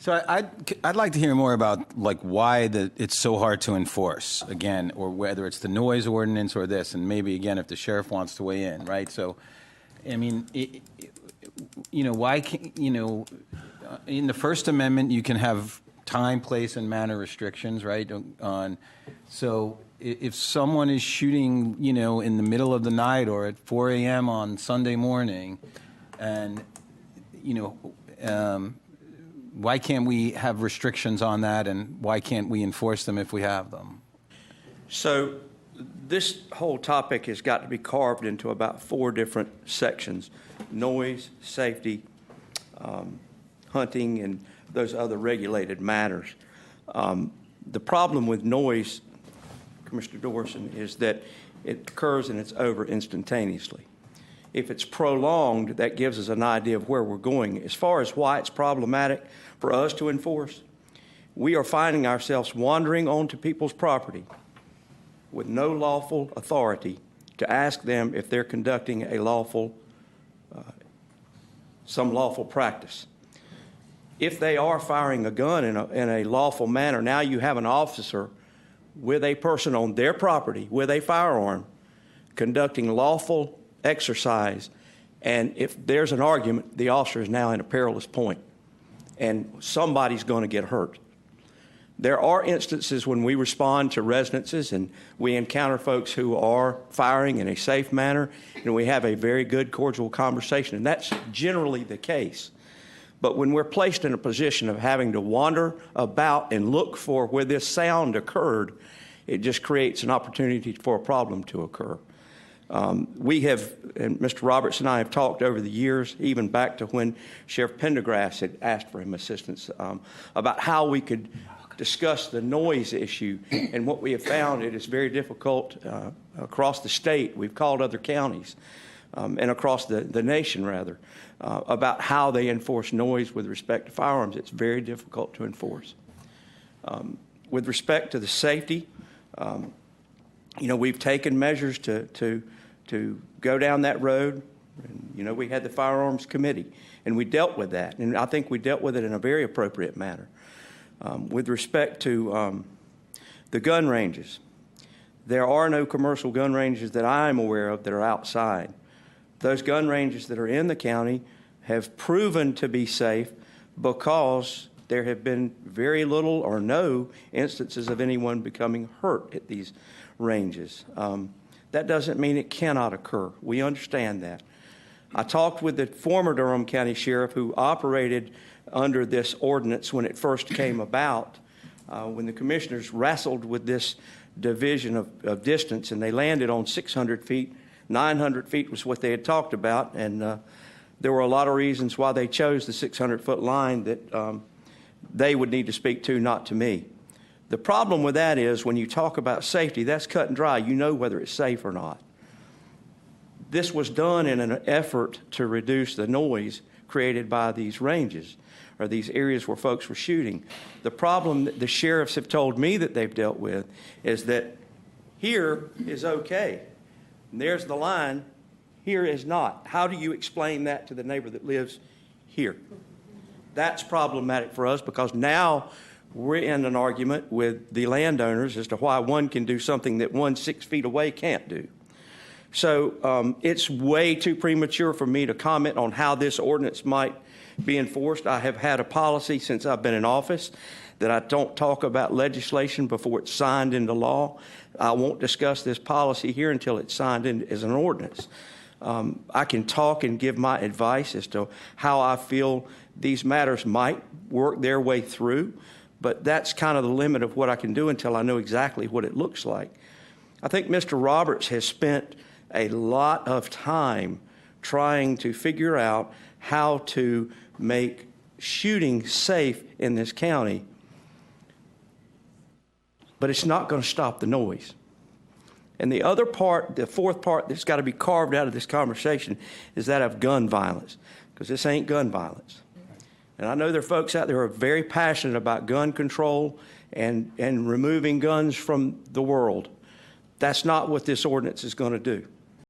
So I'd like to hear more about like why it's so hard to enforce again, or whether it's the noise ordinance or this, and maybe again if the sheriff wants to weigh in, right? So, I mean, why can't in the First Amendment you can have time, place, and manner restrictions, right? So if someone is shooting, in the middle of the night or at 4 a.m. on Sunday morning, and why can't we have restrictions on that, and why can't we enforce them if we have them? So this whole topic has got to be carved into about 4 different sections: noise, safety, hunting, and those other regulated matters. The problem with noise, Commissioner Dorosin, is that it occurs and it's over instantaneously. If it's prolonged, that gives us an idea of where we're going. As far as why it's problematic for us to enforce, we are finding ourselves wandering onto people's property with no lawful authority to ask them if they're conducting a lawful, some lawful practice. If they are firing a gun in a lawful manner, now you have an officer with a person on their property with a firearm conducting lawful exercise, and if there's an argument, the officer is now in a perilous point, and somebody's going to get hurt. There are instances when we respond to residences and we encounter folks who are firing in a safe manner, and we have a very good, cordial conversation, and that's generally the case. But when we're placed in a position of having to wander about and look for where this sound occurred, it just creates an opportunity for a problem to occur. We have, and Mr. Roberts and I have talked over the years, even back to when Sheriff Pendergrass had asked for him assistance, about how we could discuss the noise issue. And what we have found, it is very difficult across the state. We've called other counties and across the nation, rather, about how they enforce noise with respect to firearms. It's very difficult to enforce. With respect to the safety, we've taken measures to go down that road. And, we had the firearms committee, and we dealt with that. And I think we dealt with it in a very appropriate manner. With respect to the gun ranges, there are no commercial gun ranges that I'm aware of that are outside. Those gun ranges that are in the county have proven to be safe because there have been very little or no instances of anyone becoming hurt at these ranges. That doesn't mean it cannot occur. We understand that. I talked with the former Durham County Sheriff who operated under this ordinance when it first came about, when the commissioners wrestled with this division of distance, and they landed on 600 feet. 900 feet was what they had talked about, and there were a lot of reasons why they chose the 600-foot line that they would need to speak to, not to me. The problem with that is when you talk about safety, that's cut and dry. You know whether it's safe or not. This was done in an effort to reduce the noise created by these ranges or these areas where folks were shooting. The problem that the sheriffs have told me that they've dealt with is that here is okay. And there's the line, here is not. How do you explain that to the neighbor that lives here? That's problematic for us because now we're in an argument with the landowners as to why one can do something that one 6 feet away can't do. So it's way too premature for me to comment on how this ordinance might be enforced. I have had a policy since I've been in office that I don't talk about legislation before it's signed into law. I won't discuss this policy here until it's signed in as an ordinance. I can talk and give my advice as to how I feel these matters might work their way through, but that's kind of the limit of what I can do until I know exactly what it looks like. I think Mr. Roberts has spent a lot of time trying to figure out how to make shooting safe in this county, but it's not going to stop the noise. And the other part, the fourth part that's got to be carved out of this conversation is that of gun violence, because this ain't gun violence. And I know there are folks out there who are very passionate about gun control and removing guns from the world. That's not what this ordinance is going to do.